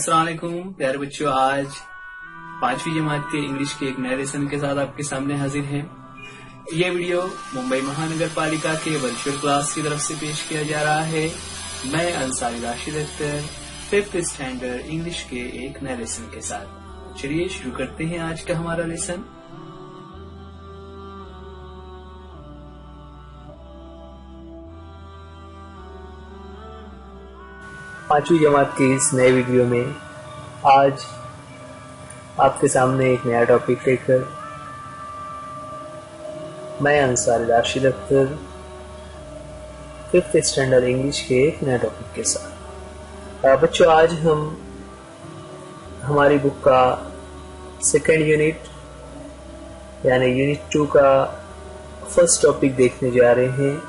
अस्सलाम वालेकुम प्यारे बच्चों। आज 5वीं जमात के इंग्लिश के एक नए लेसन के साथ आपके सामने हाजिर हैं। यह वीडियो मुंबई महानगर पालिका के वर्चुअल क्लास की तरफ से पेश किया जा रहा है। मैं Ansari Rashid Akhtar 5th standard English के एक नए लेसन के साथ। चलिए शुरू करते हैं आज का हमारा लेसन। पांचवी जमात की इस नए वीडियो में आज आपके सामने एक नया टॉपिक लेकर मैं Ansari Rashid Akhtar 5th standard English के एक नए टॉपिक के साथ। बच्चों, आज हम हमारी बुक का सेकेंड यूनिट यानी यूनिट 2 का फर्स्ट टॉपिक देखने जा रहे हैं,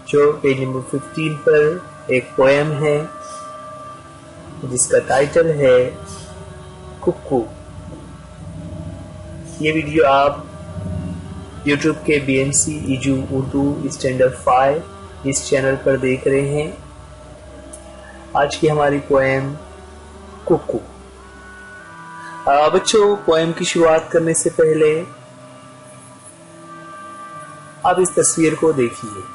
जो पेज नंबर 15 पर एक पोएम है जिसका टाइटल है कुक्कू। ये वीडियो आप YouTube के BNC ईजू उर्दू स्टैंडर्ड 5 इस चैनल पर देख रहे हैं। आज की हमारी पोएम कुक्कू। बच्चों, पोएम की शुरुआत करने से पहले आप इस तस्वीर को देखिए।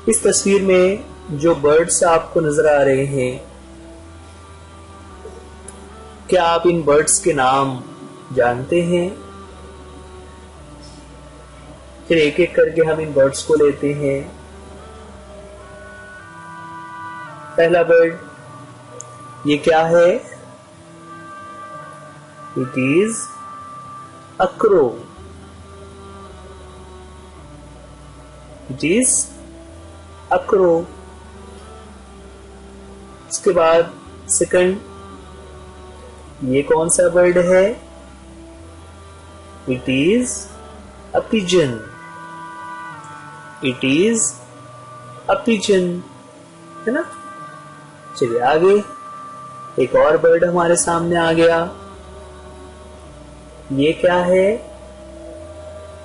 इस तस्वीर में जो बर्ड्स आपको नजर आ रहे हैं, क्या आप इन बर्ड्स के नाम जानते हैं? फिर एक एक करके हम इन बर्ड्स को लेते हैं। पहला बर्ड, ये क्या है? It is a crow. It is a crow. इसके बाद सेकंड, ये कौन सा बर्ड है? It is a pigeon. It is a pigeon, है ना? चलिए आगे, एक और बर्ड हमारे सामने आ गया। ये क्या है?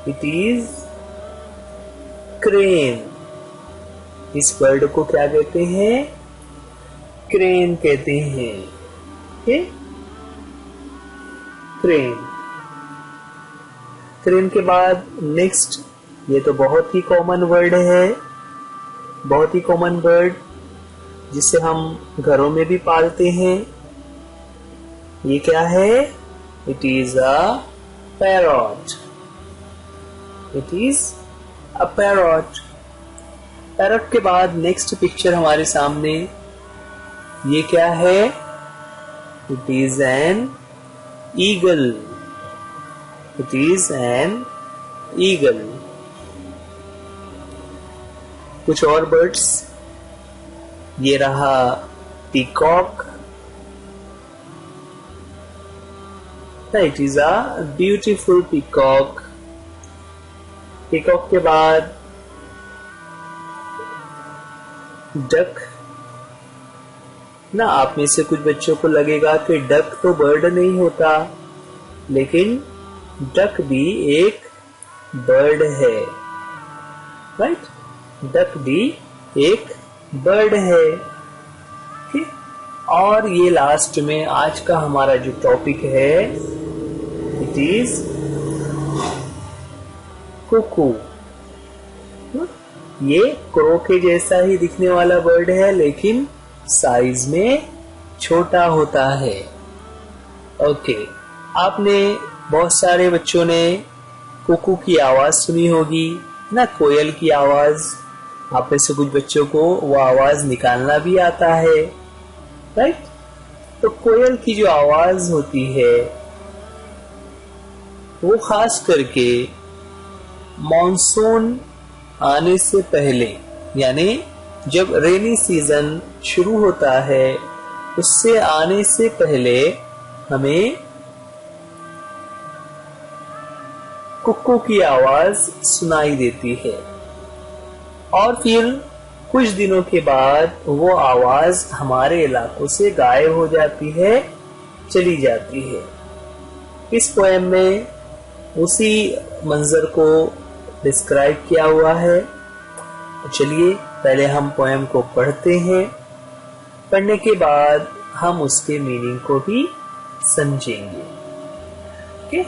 It is crane. इस बर्ड को क्या कहते हैं? क्रेन कहते हैं। क्रेन। क्रेन के बाद नेक्स्ट, ये तो बहुत ही कॉमन वर्ड है, बहुत ही कॉमन बर्ड जिसे हम घरों में भी पालते हैं। ये क्या है? It is a parrot. It is a parrot. Parrot के बाद नेक्स्ट पिक्चर हमारे सामने, ये क्या है? It is an eagle. It is an eagle. कुछ और बर्ड्स, ये रहा peacock. It is a beautiful peacock. Peacock के बाद डक ना। आप में से कुछ बच्चों को लगेगा कि डक तो बर्ड नहीं होता, लेकिन डक भी एक बर्ड है, राइट? डक भी एक बर्ड है। और ये लास्ट में आज का हमारा जो टॉपिक है, इट इज कुकू। ये क्रो के जैसा ही दिखने वाला बर्ड है, लेकिन साइज में छोटा होता है। ओके, आपने बहुत सारे बच्चों ने कुकू की आवाज सुनी होगी ना, कोयल की आवाज। आप में से कुछ बच्चों को वो आवाज निकालना भी आता है, राइट? तो कोयल की जो आवाज होती है वो खास करके मॉनसून आने से पहले, यानी जब रेनी सीजन शुरू होता है उससे आने से पहले हमें कुक्कू की आवाज सुनाई देती है। और फिर कुछ दिनों के बाद वो आवाज हमारे इलाकों से गायब हो जाती है, चली जाती है। इस पोएम में उसी मंजर को डिस्क्राइब किया हुआ है। चलिए पहले हम पोएम को पढ़ते हैं, पढ़ने के बाद हम उसके मीनिंग को भी समझेंगे। ओके,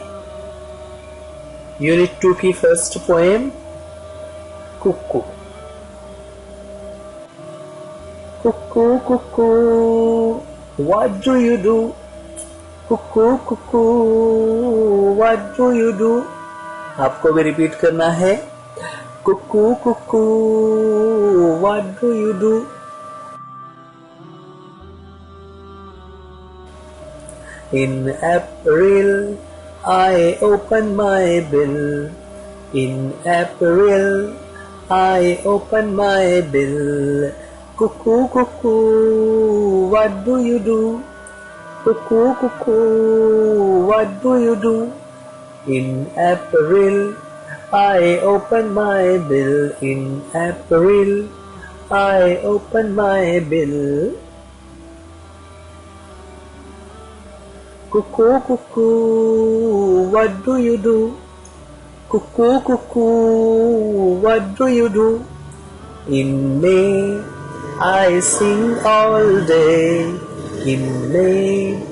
यूनिट 2 की first poem cuckoo. Cuckoo cuckoo what do you do, cuckoo cuckoo what do you do. आपको भी रिपीट करना है, cuckoo cuckoo what do you do. In April, I open my bill. In April, I open my bill. Cuckoo, cuckoo, what do you do? Cuckoo, cuckoo, what do you do? In April, I open my bill. In April, I open my bill. Cuckoo, cuckoo, what do you do? Cuckoo, cuckoo, what do you do? In May, I sing all day. In May,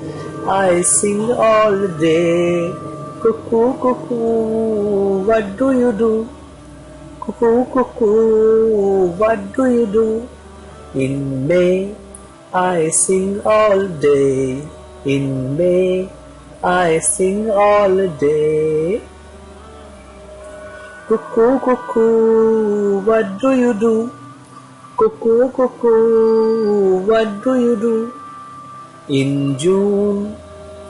I sing all day. Cuckoo, cuckoo, what do you do? Cuckoo, cuckoo, what do you do? In May, I sing all day. In May, I sing all day. Cuckoo, cuckoo, what do you do? Cuckoo, cuckoo, what do you do? In June,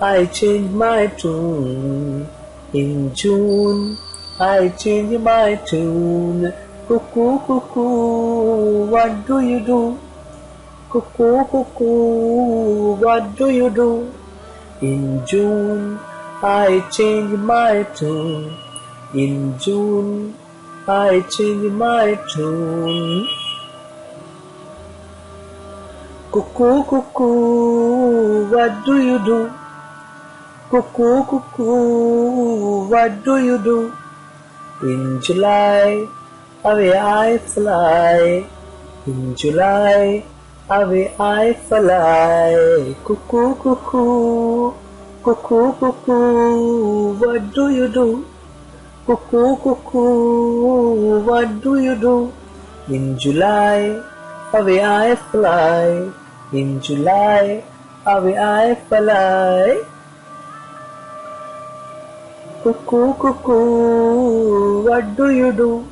I change my tune. In June, I change my tune. Cuckoo, cuckoo, what do you do? Cuckoo, cuckoo, what do you do? In June, I change my tune. In June, I change my tune. Cuckoo, cuckoo, what do you do? Cuckoo, cuckoo, what do you do? In July, away I fly. In July, away I fly. Cuckoo, cuckoo, cuckoo, cuckoo, what do you do? Cuckoo, cuckoo, what do you do? In July, away I fly. In July, away I fly. Cuckoo, cuckoo, what do you do?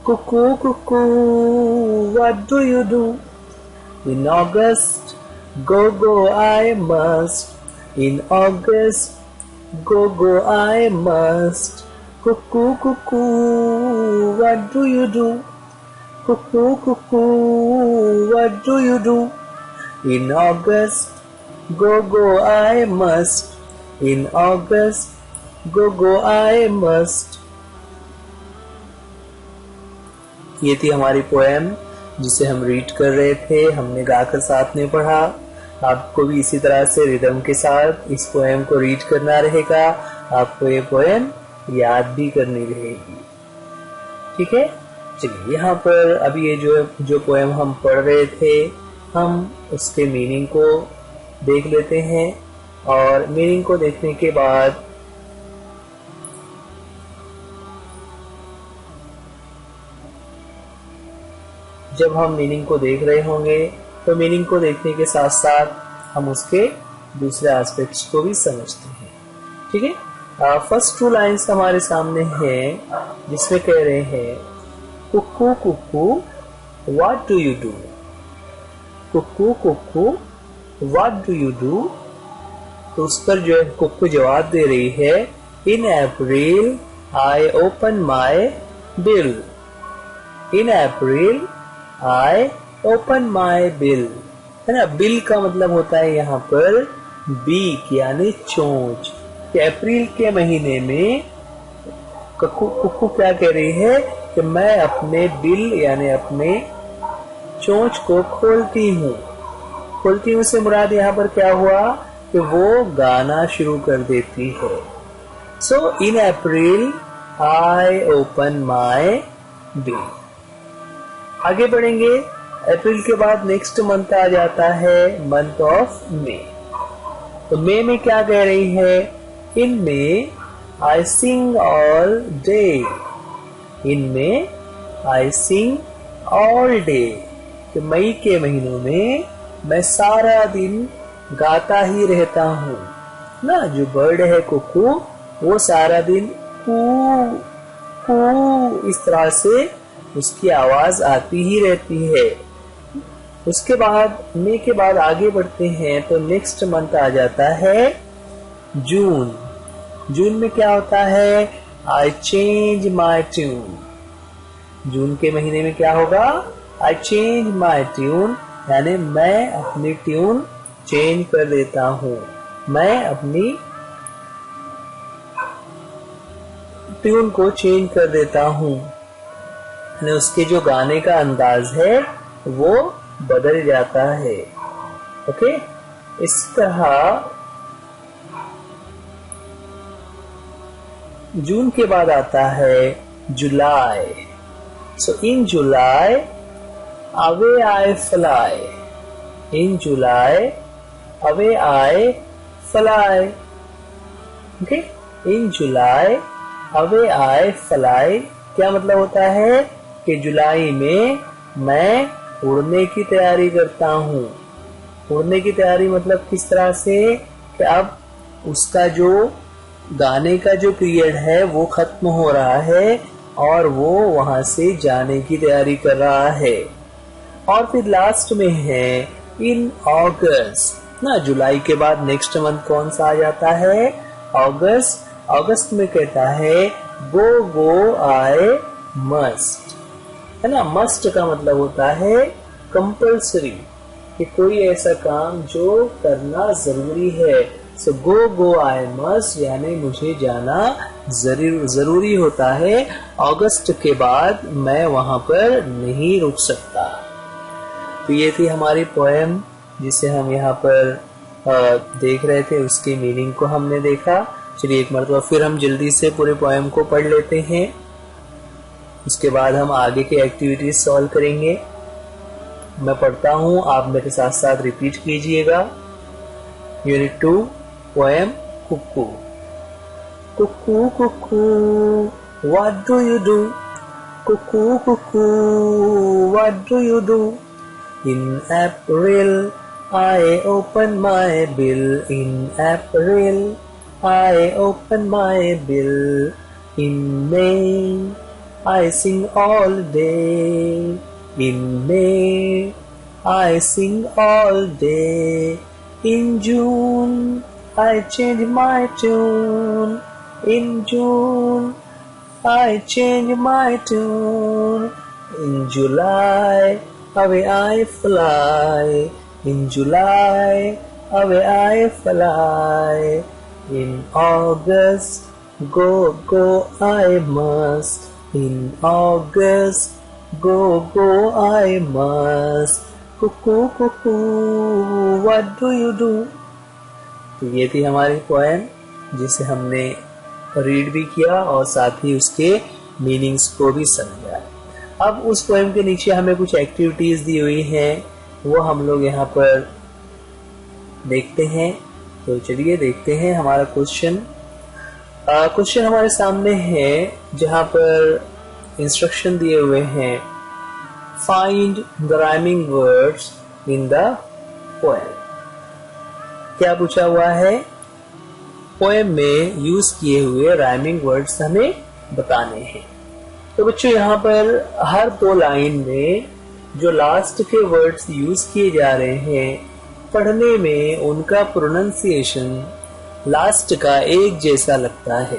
Cuckoo, cuckoo, what do you do? In August, go, go, I must. In August, go, go, I must. Cuckoo, cuckoo, what do you do? Cuckoo, cuckoo, what do you do? In August, go, go, I must. In August, go, go, I must. ये थी हमारी poem जिसे हम read कर रहे थे, हमने गाकर साथ में पढ़ा। आपको भी इसी तरह से रिदम के साथ इस पोएम को रीड करना रहेगा। आपको ये पोएम याद भी करनी रहेगी। ठीक है, चलिए यहाँ पर अभी ये जो पोएम हम पढ़ रहे थे, हम उसके मीनिंग को देख लेते हैं। और मीनिंग को देखने के बाद जब हम मीनिंग को देख रहे होंगे तो मीनिंग को देखने के साथ साथ हम उसके दूसरे एस्पेक्ट्स को भी समझते हैं। ठीक है, फर्स्ट 2 लाइन्स हमारे सामने हैं जिसमें कह रहे हैं cuckoo cuckoo what do you do. Cuckoo cuckoo what do you do. तो उस पर जो है कुक्कू जवाब दे रही है in April I open my bill. In April I open my bill, है ना। बिल का मतलब होता है यहाँ पर बीक यानी चोंच। अप्रैल के महीने में कुक्कू क्या कह रही है कि मैं अपने बिल यानी अपने चोंच को खोलती हूँ। खोलती हूँ से मुराद यहाँ पर क्या हुआ कि वो गाना शुरू कर देती है। सो इन April I open my bill. आगे बढ़ेंगे। अप्रैल के बाद नेक्स्ट मंथ आ जाता है मंथ ऑफ मे। तो मे में क्या कह रही है? इन मे आई सिंग ऑल डे। इन मे आई सिंग ऑल डे। तो मई के महीनों में मैं सारा दिन गाता ही रहता हूँ ना। जो बर्ड है कुकू, वो सारा दिन कू कू इस तरह से उसकी आवाज आती ही रहती है। उसके बाद मई के बाद आगे बढ़ते हैं तो नेक्स्ट मंथ आ जाता है जून। जून में क्या होता है? I change my tune. जून के महीने में क्या होगा? आई चेंज माई ट्यून, यानी मैं अपनी ट्यून चेंज कर देता हूँ। मैं अपनी ट्यून को चेंज कर देता हूँ, उसके जो गाने का अंदाज है वो बदल जाता है। ओके, इस तरह जून के बाद आता है जुलाई। So in July away I fly. In July away I fly. Okay, in July away I fly क्या मतलब होता है कि जुलाई में मैं उड़ने की तैयारी करता हूँ। उड़ने की तैयारी मतलब किस तरह से कि अब उसका जो गाने का जो पीरियड है वो खत्म हो रहा है और वो वहां से जाने की तैयारी कर रहा है। और फिर लास्ट में है इन अगस्त ना। जुलाई के बाद नेक्स्ट मंथ कौन सा आ जाता है? अगस्त। अगस्त में कहता है गो गो आई मस्ट, है ना। मस्ट का मतलब होता है कंपल्सरी, कि कोई ऐसा काम जो करना जरूरी है। सो गो गो आई मस्ट यानी मुझे जाना जरूरी होता है। अगस्त के बाद मैं वहां पर नहीं रुक सकता। तो ये थी हमारी पोएम जिसे हम यहाँ पर देख रहे थे, उसकी मीनिंग को हमने देखा। चलिए एक मरतबा फिर हम जल्दी से पूरे पोएम को पढ़ लेते हैं, उसके बाद हम आगे की एक्टिविटीज सॉल्व करेंगे। मैं पढ़ता हूँ, आप मेरे साथ साथ रिपीट कीजिएगा। Unit 2 poem cuckoo. Cuckoo cuckoo what do you do? Cuckoo cuckoo what do you do? In April I open my bill. In April I open my bill. In May I sing all day. In May I sing all day. In June I change my tune. In June I change my tune. In July away I fly. In July away I fly. In August go go I must. In August go go I must. Cuckoo cuckoo what do you do? तो ये थी हमारी poem जिसे हमने read भी किया और साथ ही उसके मीनिंग्स को भी समझा। अब उस पोएम के नीचे हमें कुछ एक्टिविटीज दी हुई हैं, वो हम लोग यहाँ पर देखते हैं। तो चलिए देखते हैं हमारा क्वेश्चन। क्वेश्चन हमारे सामने है जहाँ पर इंस्ट्रक्शन दिए हुए हैं, find the rhyming words in the poem. क्या पूछा हुआ है? पोएम में यूज किए हुए राइमिंग वर्ड्स हमें बताने हैं। तो बच्चों यहाँ पर हर 2 लाइन में जो लास्ट के वर्ड्स यूज किए जा रहे हैं, पढ़ने में उनका प्रोनाउंसिएशन लास्ट का एक जैसा लगता है।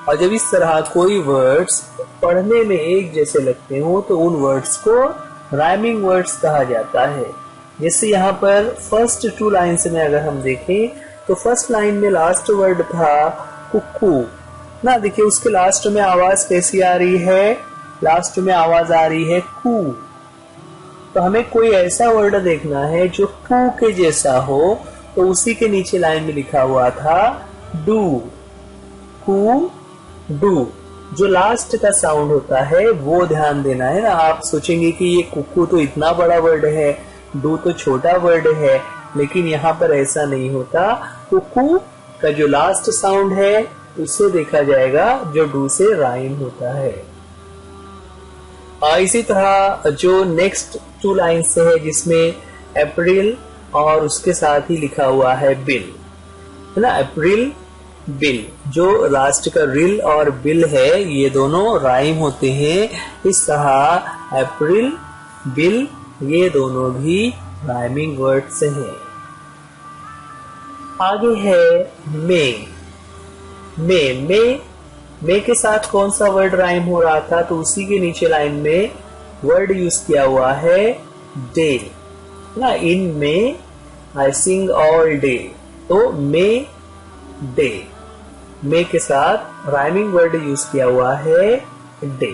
और जब इस तरह कोई वर्ड्स पढ़ने में एक जैसे लगते हो तो उन वर्ड्स को राइमिंग वर्ड्स कहा जाता है। जैसे यहाँ पर फर्स्ट 2 लाइन्स में अगर हम देखें तो फर्स्ट लाइन में लास्ट वर्ड था कुकू ना। देखिए उसके लास्ट में आवाज कैसी आ रही है? लास्ट में आवाज आ रही है कू। तो हमें कोई ऐसा वर्ड देखना है जो कू के जैसा हो, तो उसी के नीचे लाइन में लिखा हुआ था डू। कू डू। जो लास्ट का साउंड होता है वो ध्यान देना है ना। आप सोचेंगे कि ये कुकू तो इतना बड़ा वर्ड है, डू तो छोटा वर्ड है, लेकिन यहाँ पर ऐसा नहीं होता। कुकू का जो लास्ट साउंड है उसे देखा जाएगा जो डू से राइम होता है। इसी तरह जो नेक्स्ट 2 लाइन्स है जिसमें अप्रैल और उसके साथ ही लिखा हुआ है बिल, है ना। अप्रैल बिल, जो लास्ट का रिल और बिल है ये दोनों राइम होते हैं। इस तरह अप्रैल बिल ये दोनों भी राइमिंग वर्ड्स हैं। आगे है मे। मे के साथ कौन सा वर्ड राइम हो रहा था, तो उसी के नीचे लाइन में वर्ड यूज किया हुआ है डे ना। इन मे आई सिंग ऑल डे, तो मे डे, मे के साथ राइमिंग वर्ड यूज किया हुआ है डे।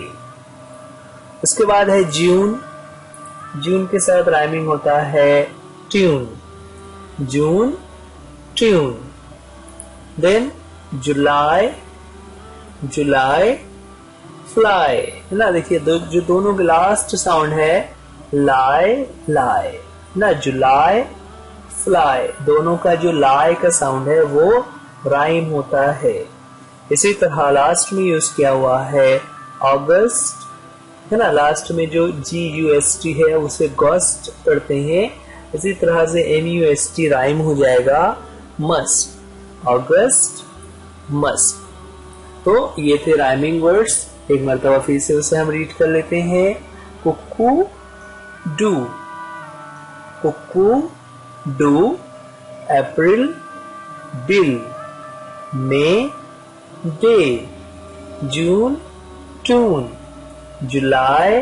उसके बाद है जून। जून के साथ राइमिंग होता है ट्यून, जून ट्यून। देन जुलाई, जुलाई फ्लाई, है ना। देखिए जो दोनों के लास्ट साउंड है लाई लाई ना, जुलाई फ्लाई, दोनों का जो लाई का साउंड है वो राइम होता है। इसी तरह लास्ट में यूज किया हुआ है अगस्त, है ना। लास्ट में जो GUST है उसे गस्ट पढ़ते हैं। इसी तरह से MUST राइम हो जाएगा मस्ट, अगस्त मस्ट। तो ये थे राइमिंग वर्ड्स। एक मरतबा फिर से उसे हम रीड कर लेते हैं। Cuckoo do, cuckoo do, April bill, May day, June tune, July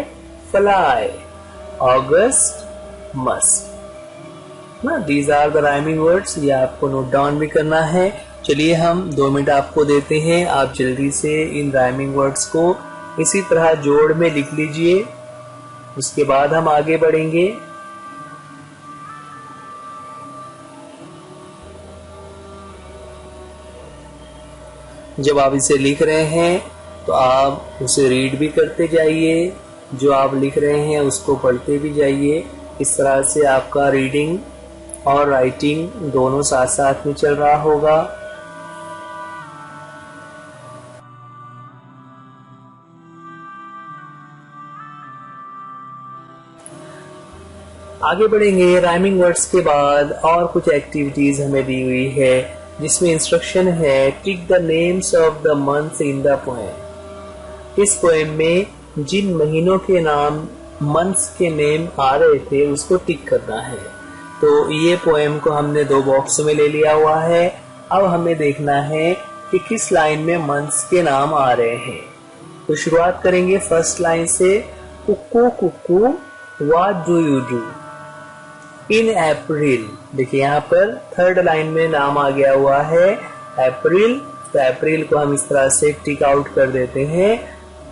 fly, August must ना। These are the rhyming words. ये आपको नोट डाउन भी करना है। चलिए हम 2 मिनट आपको देते हैं, आप जल्दी से इन राइमिंग वर्ड्स को इसी तरह जोड़ में लिख लीजिए, उसके बाद हम आगे बढ़ेंगे। जब आप इसे लिख रहे हैं तो आप उसे रीड भी करते जाइए, जो आप लिख रहे हैं उसको पढ़ते भी जाइए। इस तरह से आपका रीडिंग और राइटिंग दोनों साथ साथ में चल रहा होगा। आगे बढ़ेंगे। राइमिंग वर्ड्स के बाद और कुछ एक्टिविटीज हमें दी हुई है, जिसमें इंस्ट्रक्शन है tick the names of the months in the poem. इस पोएम में जिन महीनों के नाम, मंथ्स के नेम आ रहे थे उसको टिक करना है। तो ये पोएम को हमने 2 बॉक्स में ले लिया हुआ है। अब हमें देखना है कि किस लाइन में मंथ्स के नाम आ रहे हैं। तो शुरुआत करेंगे फर्स्ट लाइन से। Cuckoo cuckoo what do you do in April. देखिए यहाँ पर थर्ड लाइन में नाम आ गया हुआ है अप्रैल। तो अप्रैल को हम इस तरह से टिक आउट कर देते हैं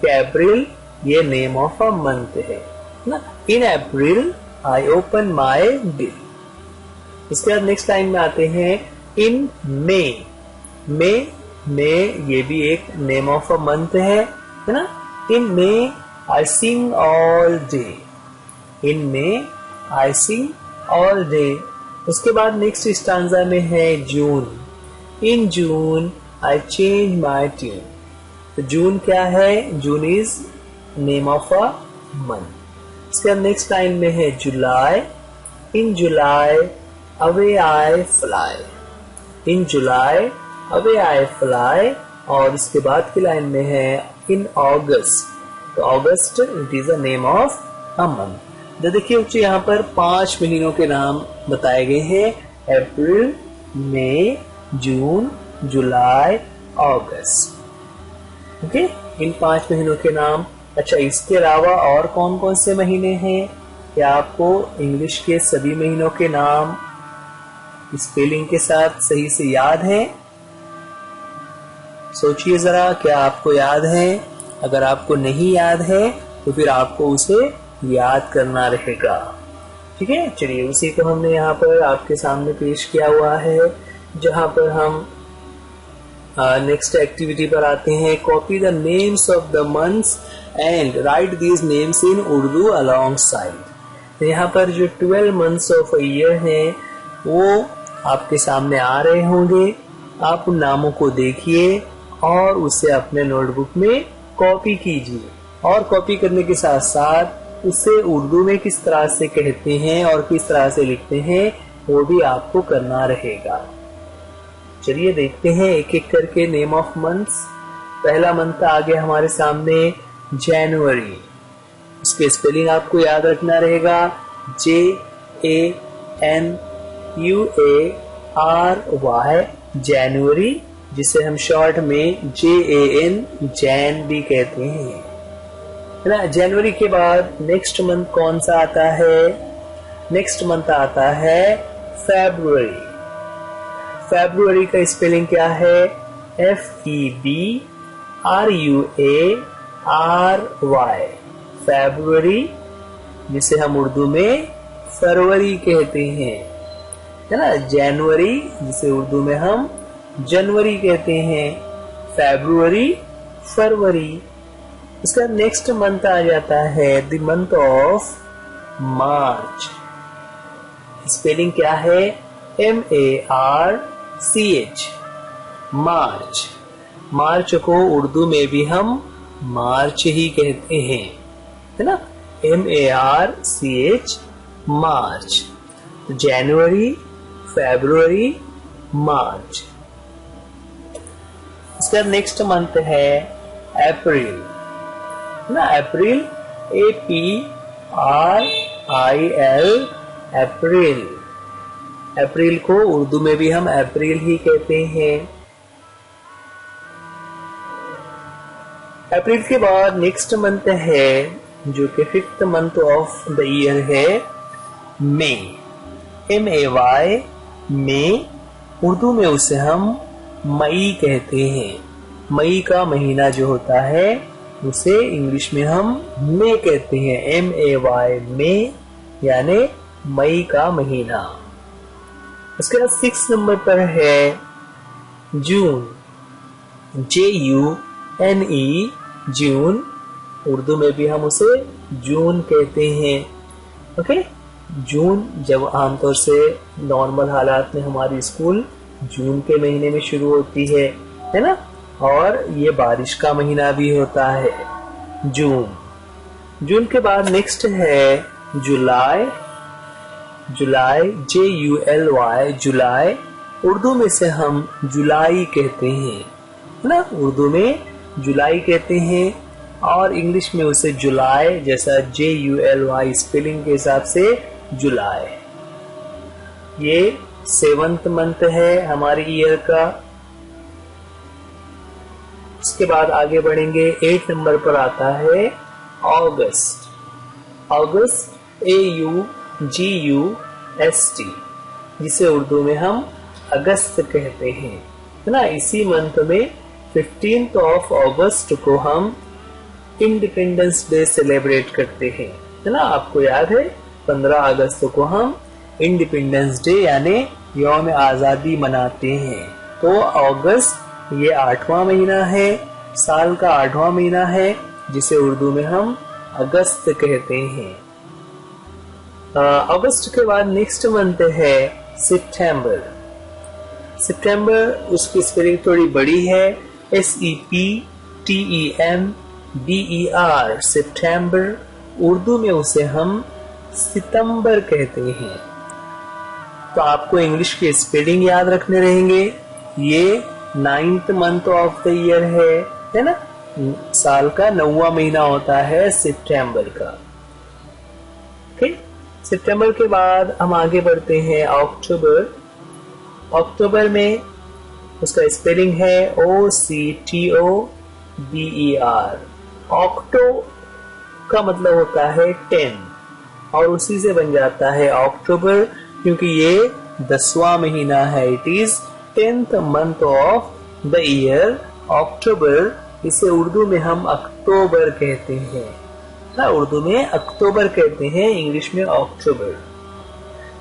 कि अप्रैल ये नेम ऑफ अ मंथ है ना। इन April I open my bill. इसके बाद नेक्स्ट लाइन में आते हैं इन मे। मे ये भी एक नेम ऑफ अ मंथ है ना। इन मे आई सिंग ऑल डे, इन मे आई सिंग ऑल डे। उसके बाद नेक्स्ट स्टांजा में है जून। इन जून आई चेंज माई ट्यून। तो जून क्या है, June is name of a month. इसके बाद नेक्स्ट लाइन में है July. In July away I fly, in July away I fly. और इसके बाद की लाइन में है इन अगस्त। तो August it is a name of a month. तो देखिए बच्चे यहाँ पर 5 महीनों के नाम बताए गए हैं, अप्रैल, मई, जून, जुलाई, अगस्त। ओके, इन 5 महीनों के नाम। अच्छा, इसके अलावा और कौन कौन से महीने हैं? क्या आपको इंग्लिश के सभी महीनों के नाम स्पेलिंग के साथ सही से याद है? सोचिए जरा, क्या आपको याद है? अगर आपको नहीं याद है तो फिर आपको उसे याद करना रहेगा। ठीक है, चलिए उसी को हमने यहाँ पर आपके सामने पेश किया हुआ है, जहाँ पर हम नेक्स्ट एक्टिविटी पर आते हैं। Copy the names of the months and right these names in Urdu along side. यहाँ पर जो 12 मंथ्स ऑफ ईयर हैं वो आपके सामने आ रहे होंगे। आप उन नामों को देखिए और उसे अपने नोटबुक में कॉपी कीजिए, और कॉपी करने के साथ साथ उसे उर्दू में किस तरह से कहते हैं और किस तरह से लिखते हैं वो भी आपको करना रहेगा। चलिए देखते हैं एक एक करके नेम ऑफ मंथ्स। पहला मंथ आ गया हमारे सामने जनवरी। उसके स्पेलिंग आपको याद रखना रहेगा JANUARY, जनवरी, जिसे हम शॉर्ट में JAN जैन भी कहते हैं, है ना। जनवरी के बाद नेक्स्ट मंथ कौन सा आता है? नेक्स्ट मंथ आता है फरवरी। फरवरी का स्पेलिंग क्या है? FEBRUARY, फरवरी, जिसे हम उर्दू में फरवरी कहते हैं, है ना। जनवरी, जिसे उर्दू में हम जनवरी कहते हैं। फरवरी, फरवरी। इसका नेक्स्ट मंथ आ जाता है the month of March. Spelling क्या है? MARCH, मार्च। मार्च को उर्दू में भी हम मार्च ही कहते हैं, है ना। MARCH, मार्च। जनवरी, फरवरी, मार्च। इसका नेक्स्ट मंथ है अप्रैल, ना। अप्रैल, APRIL, अप्रैल। अप्रैल को उर्दू में भी हम अप्रैल ही कहते हैं। अप्रैल के बाद नेक्स्ट मंथ है जो कि 5th month of the year है मई। MAY, मई। उर्दू में उसे हम मई कहते हैं। मई का महीना जो होता है उसे इंग्लिश में हम मई कहते हैं। MAY, मई, यानी मई का महीना। उसके बाद 6 नंबर पर है जून। JUNE, जून। उर्दू में भी हम उसे जून कहते हैं। ओके। जून, जब आमतौर से नॉर्मल हालात में हमारी स्कूल जून के महीने में शुरू होती है ना। और ये बारिश का महीना भी होता है, जून। जून के बाद नेक्स्ट है जुलाई। जुलाई, JULY, जुलाई। उर्दू में से हम जुलाई कहते हैं, है ना। उर्दू में जुलाई कहते हैं और इंग्लिश में उसे जुलाई, जैसा JULY स्पेलिंग के हिसाब से जुलाई। ये 7th मंथ है हमारे ईयर का। उसके बाद आगे बढ़ेंगे। 8 नंबर पर आता है अगस्त। अगस्त, AUGUST, जिसे उर्दू में हम अगस्त कहते हैं, है ना। इसी मंथ में 15th ऑफ अगस्त को हम इंडिपेंडेंस डे सेलिब्रेट करते हैं, है ना। आपको याद है 15 अगस्त को हम इंडिपेंडेंस डे यानी यौम आज़ादी मनाते हैं। तो अगस्त ये 8वां महीना है, साल का 8वां महीना है, जिसे उर्दू में हम अगस्त कहते हैं। अगस्त के बाद नेक्स्ट मंथ है सितंबर। सितंबर, उसकी स्पेलिंग थोड़ी बड़ी है, SEPTEMBER, सितंबर। उर्दू में उसे हम सितंबर कहते हैं। तो आपको इंग्लिश के स्पेलिंग याद रखने रहेंगे। ये 9th month of the year है ना। साल का 9वां महीना होता है सितंबर का। ठीक। सितंबर के बाद हम आगे बढ़ते हैं अक्टूबर। अक्टूबर में उसका स्पेलिंग है OCTOBER। ऑक्टो का मतलब होता है 10 और उसी से बन जाता है अक्टूबर, क्योंकि ये 10वां महीना है। It is 10th month of the year October. इसे उर्दू में हम अक्टूबर कहते हैं ना। उर्दू में अक्टूबर कहते हैं, इंग्लिश में अक्टूबर।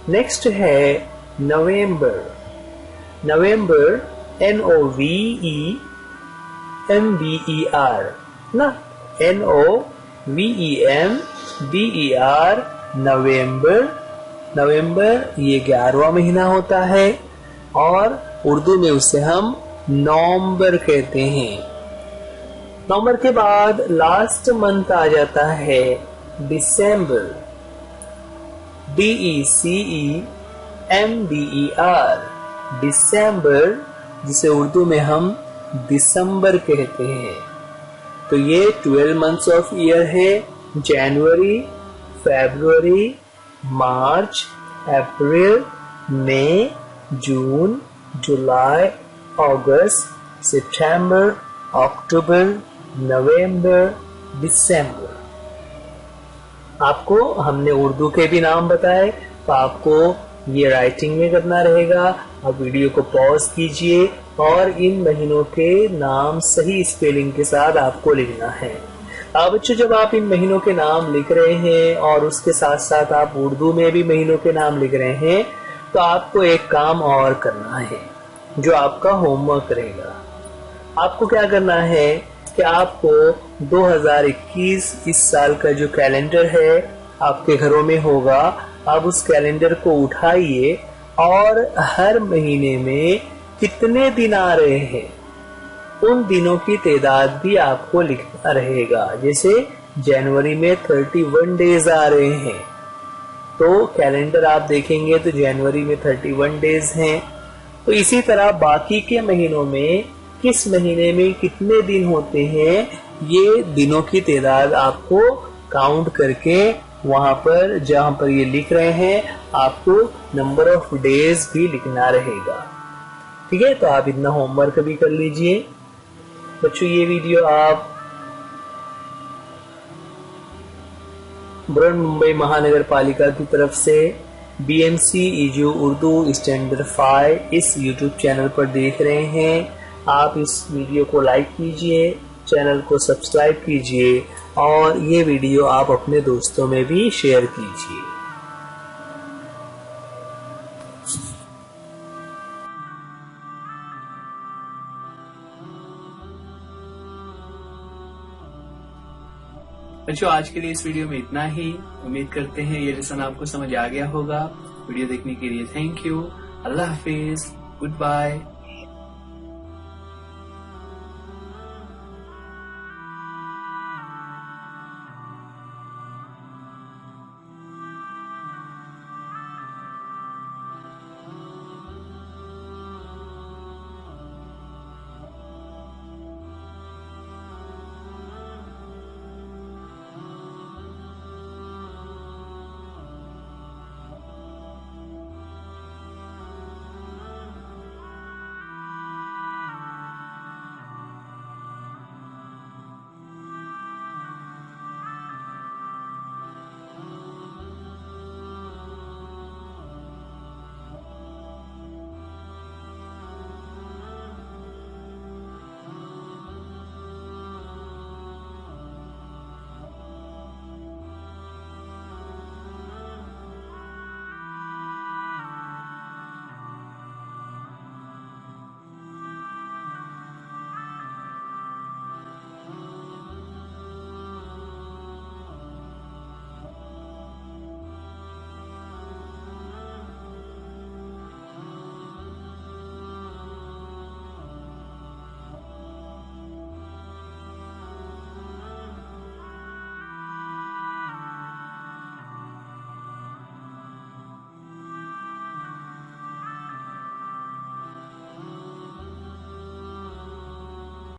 नेक्स्ट है नवंबर। नवंबर, NOVEMBER ना, NOVEMBER नवंबर। नवंबर ये 11वां महीना होता है और उर्दू में उसे हम नवंबर कहते हैं। नवंबर के बाद लास्ट मंथ आ जाता है दिसंबर, DECEMBER, दिसंबर, जिसे उर्दू में हम दिसंबर कहते हैं। तो ये 12 मंथ्स ऑफ ईयर है। जनवरी, फरवरी, मार्च, अप्रैल, मई, जून, जुलाई, अगस्त, सितंबर, अक्टूबर, नवंबर, दिसंबर। आपको हमने उर्दू के भी नाम बताए, तो आपको ये राइटिंग में करना रहेगा। आप वीडियो को पॉज कीजिए और इन महीनों के नाम सही स्पेलिंग के साथ आपको लिखना है। अब बच्चों, जब आप इन महीनों के नाम लिख रहे हैं और उसके साथ साथ आप उर्दू में भी महीनों के नाम लिख रहे हैं, तो आपको एक काम और करना है जो आपका होमवर्क रहेगा। आपको क्या करना है कि आपको 2021 इस साल का जो कैलेंडर है आपके घरों में होगा, आप उस कैलेंडर को उठाइए और हर महीने में कितने दिन आ रहे हैं उन दिनों की तादाद भी आपको लिखना रहेगा। जैसे जनवरी में 31 डेज आ रहे हैं, तो कैलेंडर आप देखेंगे तो जनवरी में 31 डेज हैं। तो इसी तरह बाकी के महीनों में किस महीने में कितने दिन होते हैं, ये दिनों की तादाद आपको काउंट करके वहां पर जहां पर ये लिख रहे हैं आपको नंबर ऑफ डेज भी लिखना रहेगा। ठीक है, तो आप इतना होमवर्क भी कर लीजिए। बच्चों, ये वीडियो आप बृहन्मुंबई महानगर पालिका की तरफ से BMC EJU उर्दू स्टैंडर्ड 5 इस YouTube चैनल पर देख रहे हैं। आप इस वीडियो को लाइक कीजिए, चैनल को सब्सक्राइब कीजिए और ये वीडियो आप अपने दोस्तों में भी शेयर कीजिए। बच्चों, आज के लिए इस वीडियो में इतना ही। उम्मीद करते हैं ये लेसन आपको समझ आ गया होगा। वीडियो देखने के लिए थैंक यू। अल्लाह हाफिज, गुड बाय।